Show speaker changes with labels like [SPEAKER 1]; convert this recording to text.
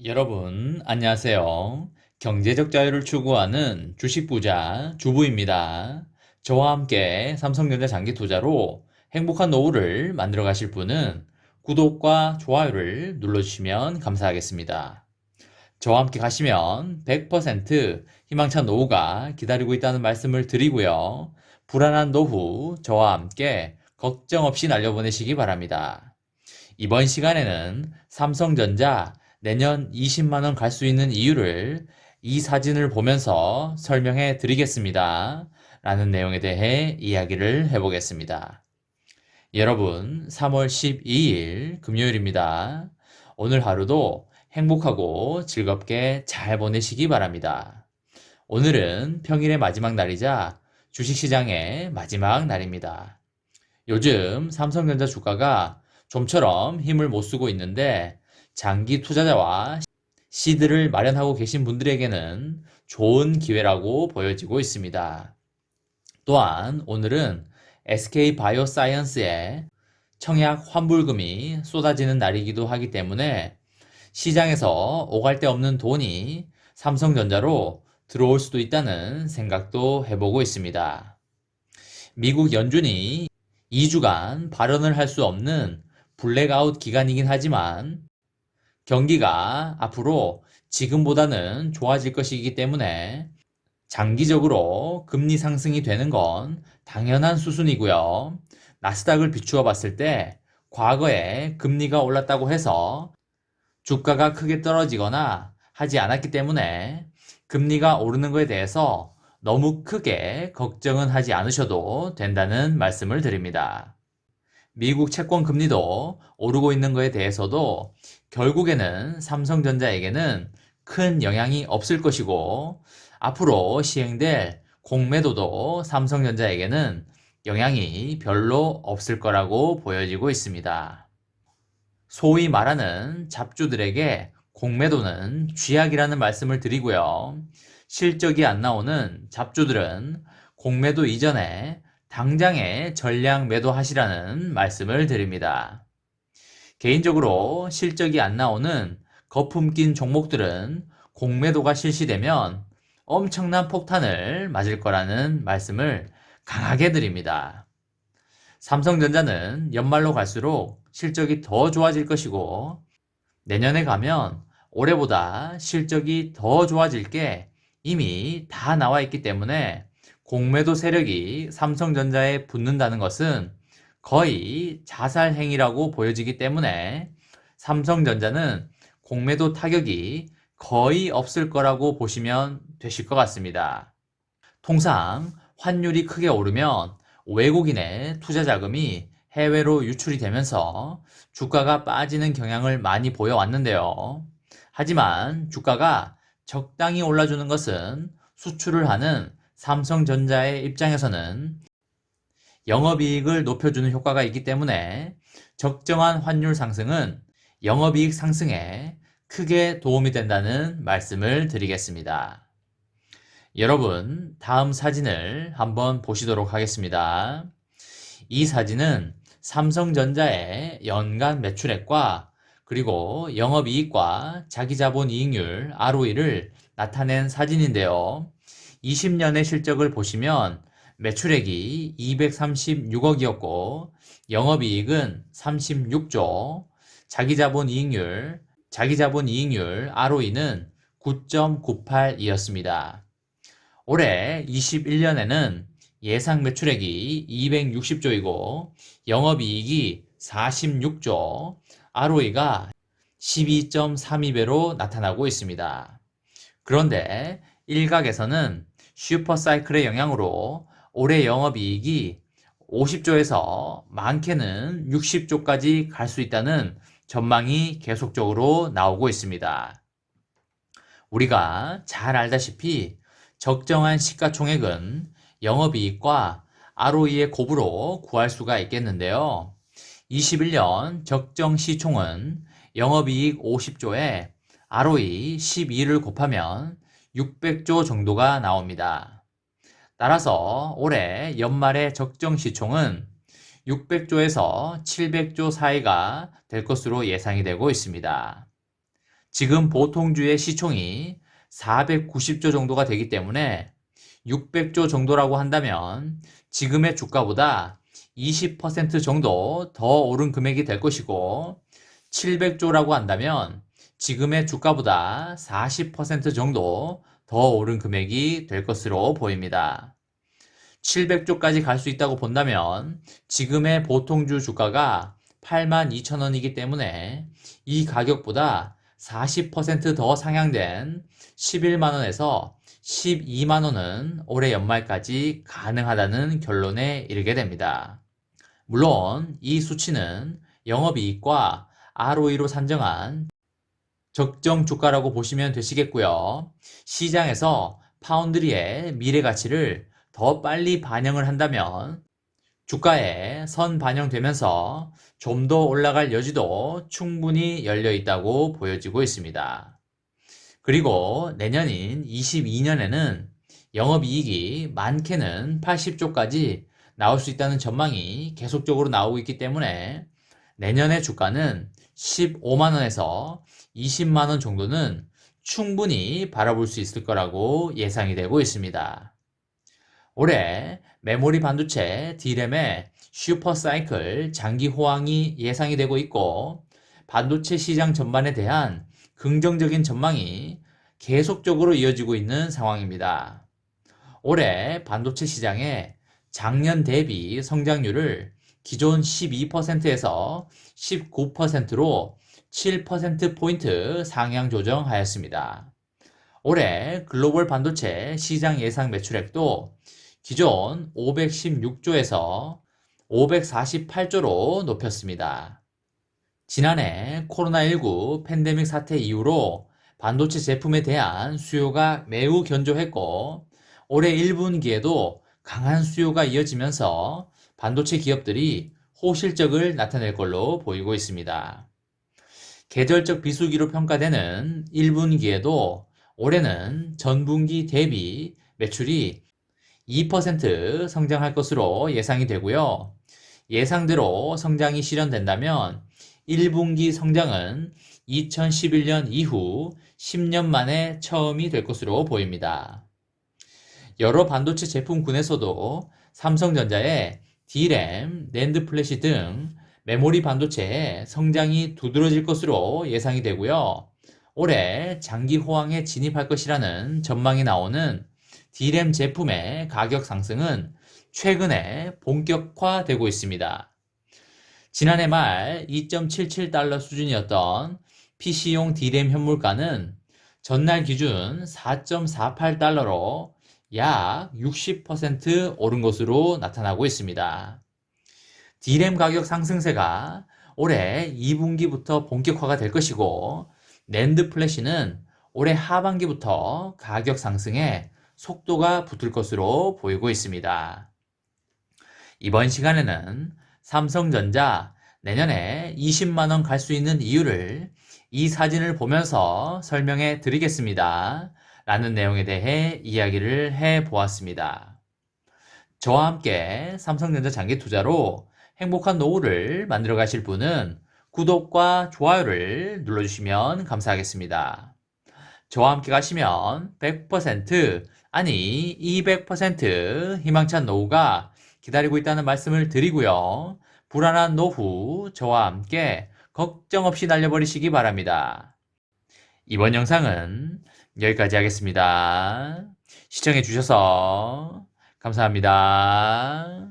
[SPEAKER 1] 여러분, 안녕하세요. 경제적 자유를 추구하는 주식 부자 주부입니다. 저와 함께 삼성전자 장기 투자로 행복한 노후를 만들어 가실 분은 구독과 좋아요를 눌러주시면 감사하겠습니다. 저와 함께 가시면 100% 희망찬 노후가 기다리고 있다는 말씀을 드리고요. 불안한 노후 저와 함께 걱정 없이 날려보내시기 바랍니다. 이번 시간에는 삼성전자 내년 20만 원 갈 수 있는 이유를 이 사진을 보면서 설명해 드리겠습니다. 라는 내용에 대해 이야기를 해보겠습니다. 여러분, 3월 12일 금요일입니다. 오늘 하루도 행복하고 즐겁게 잘 보내시기 바랍니다. 오늘은 평일의 마지막 날이자 주식시장의 마지막 날입니다. 요즘 삼성전자 주가가 좀처럼 힘을 못 쓰고 있는데 장기 투자자와 시드를 마련하고 계신 분들에게는 좋은 기회라고 보여지고 있습니다. 또한 오늘은 SK 바이오사이언스의 청약 환불금이 쏟아지는 날이기도 하기 때문에 시장에서 오갈 데 없는 돈이 삼성전자로 들어올 수도 있다는 생각도 해보고 있습니다. 미국 연준이 2주간 발언을 할 수 없는 블랙아웃 기간이긴 하지만 경기가 앞으로 지금보다는 좋아질 것이기 때문에 장기적으로 금리 상승이 되는 건 당연한 수순이고요. 나스닥을 비추어 봤을 때 과거에 금리가 올랐다고 해서 주가가 크게 떨어지거나 하지 않았기 때문에 금리가 오르는 것에 대해서 너무 크게 걱정은 하지 않으셔도 된다는 말씀을 드립니다. 미국 채권 금리도 오르고 있는 것에 대해서도 결국에는 삼성전자에게는 큰 영향이 없을 것이고 앞으로 시행될 공매도도 삼성전자에게는 영향이 별로 없을 거라고 보여지고 있습니다. 소위 말하는 잡주들에게 공매도는 쥐약이라는 말씀을 드리고요. 실적이 안 나오는 잡주들은 공매도 이전에 당장에 전량 매도하시라는 말씀을 드립니다. 개인적으로 실적이 안 나오는 거품 낀 종목들은 공매도가 실시되면 엄청난 폭탄을 맞을 거라는 말씀을 강하게 드립니다. 삼성전자는 연말로 갈수록 실적이 더 좋아질 것이고 내년에 가면 올해보다 실적이 더 좋아질 게 이미 다 나와 있기 때문에 공매도 세력이 삼성전자에 붙는다는 것은 거의 자살 행위라고 보여지기 때문에 삼성전자는 공매도 타격이 거의 없을 거라고 보시면 되실 것 같습니다. 통상 환율이 크게 오르면 외국인의 투자 자금이 해외로 유출이 되면서 주가가 빠지는 경향을 많이 보여왔는데요. 하지만 주가가 적당히 올라주는 것은 수출을 하는 삼성전자의 입장에서는 영업이익을 높여주는 효과가 있기 때문에 적정한 환율 상승은 영업이익 상승에 크게 도움이 된다는 말씀을 드리겠습니다. 여러분, 다음 사진을 한번 보시도록 하겠습니다. 이 사진은 삼성전자의 연간 매출액과 그리고 영업이익과 자기자본이익률 ROE를 나타낸 사진인데요. 20년의 실적을 보시면 매출액이 236억이었고 영업이익은 36조, 자기자본이익률 ROE는 9.98이었습니다. 올해 21년에는 예상 매출액이 260조이고 영업이익이 46조, ROE가 12.32배로 나타나고 있습니다. 그런데 일각에서는 슈퍼사이클의 영향으로 올해 영업이익이 50조에서 많게는 60조까지 갈 수 있다는 전망이 계속적으로 나오고 있습니다. 우리가 잘 알다시피 적정한 시가총액은 영업이익과 ROE의 곱으로 구할 수가 있겠는데요. 21년 적정 시총은 영업이익 50조에 ROE 12를 곱하면 600조 정도가 나옵니다. 따라서 올해 연말의 적정 시총은 600조에서 700조 사이가 될 것으로 예상이 되고 있습니다. 지금 보통주의 시총이 490조 정도가 되기 때문에 600조 정도라고 한다면 지금의 주가보다 20% 정도 더 오른 금액이 될 것이고, 700조라고 한다면 지금의 주가보다 40% 정도 더 오른 금액이 될 것으로 보입니다. 700조까지 갈 수 있다고 본다면 지금의 보통주 주가가 82,000원이기 때문에 이 가격보다 40% 더 상향된 11만원에서 12만원은 올해 연말까지 가능하다는 결론에 이르게 됩니다. 물론 이 수치는 영업이익과 ROE로 산정한 적정 주가라고 보시면 되시겠고요. 시장에서 파운드리의 미래 가치를 더 빨리 반영을 한다면 주가에 선 반영되면서 좀 더 올라갈 여지도 충분히 열려 있다고 보여지고 있습니다. 그리고 내년인 22년에는 영업이익이 많게는 80조까지 나올 수 있다는 전망이 계속적으로 나오고 있기 때문에 내년의 주가는 15만원에서 20만원 정도는 충분히 바라볼 수 있을 거라고 예상이 되고 있습니다. 올해 메모리 반도체 D램의 슈퍼사이클 장기 호황이 예상이 되고 있고, 반도체 시장 전반에 대한 긍정적인 전망이 계속적으로 이어지고 있는 상황입니다. 올해 반도체 시장의 작년 대비 성장률을 기존 12%에서 19%로 7%포인트 상향 조정하였습니다. 올해 글로벌 반도체 시장 예상 매출액도 기존 516조에서 548조로 높였습니다. 지난해 코로나19 팬데믹 사태 이후로 반도체 제품에 대한 수요가 매우 견조했고, 올해 1분기에도 강한 수요가 이어지면서 반도체 기업들이 호실적을 나타낼 걸로 보이고 있습니다. 계절적 비수기로 평가되는 1분기에도 올해는 전분기 대비 매출이 2% 성장할 것으로 예상이 되고요. 예상대로 성장이 실현된다면 1분기 성장은 2011년 이후 10년 만에 처음이 될 것으로 보입니다. 여러 반도체 제품군에서도 삼성전자의 D램, 낸드 플래시 등 메모리 반도체의 성장이 두드러질 것으로 예상이 되고요. 올해 장기 호황에 진입할 것이라는 전망이 나오는 D램 제품의 가격 상승은 최근에 본격화되고 있습니다. 지난해 말 2.77달러 수준이었던 PC용 D램 현물가는 전날 기준 4.48달러로 약 60% 오른 것으로 나타나고 있습니다. D램 가격 상승세가 올해 2분기부터 본격화가 될 것이고, 낸드 플래시는 올해 하반기부터 가격 상승에 속도가 붙을 것으로 보이고 있습니다. 이번 시간에는 삼성전자 내년에 20만원 갈 수 있는 이유를 이 사진을 보면서 설명해 드리겠습니다. 라는 내용에 대해 이야기를 해 보았습니다. 저와 함께 삼성전자 장기 투자로 행복한 노후를 만들어 가실 분은 구독과 좋아요를 눌러주시면 감사하겠습니다. 저와 함께 가시면 100% 아니 200% 희망찬 노후가 기다리고 있다는 말씀을 드리고요. 불안한 노후 저와 함께 걱정 없이 날려버리시기 바랍니다. 이번 영상은 여기까지 하겠습니다. 시청해 주셔서 감사합니다.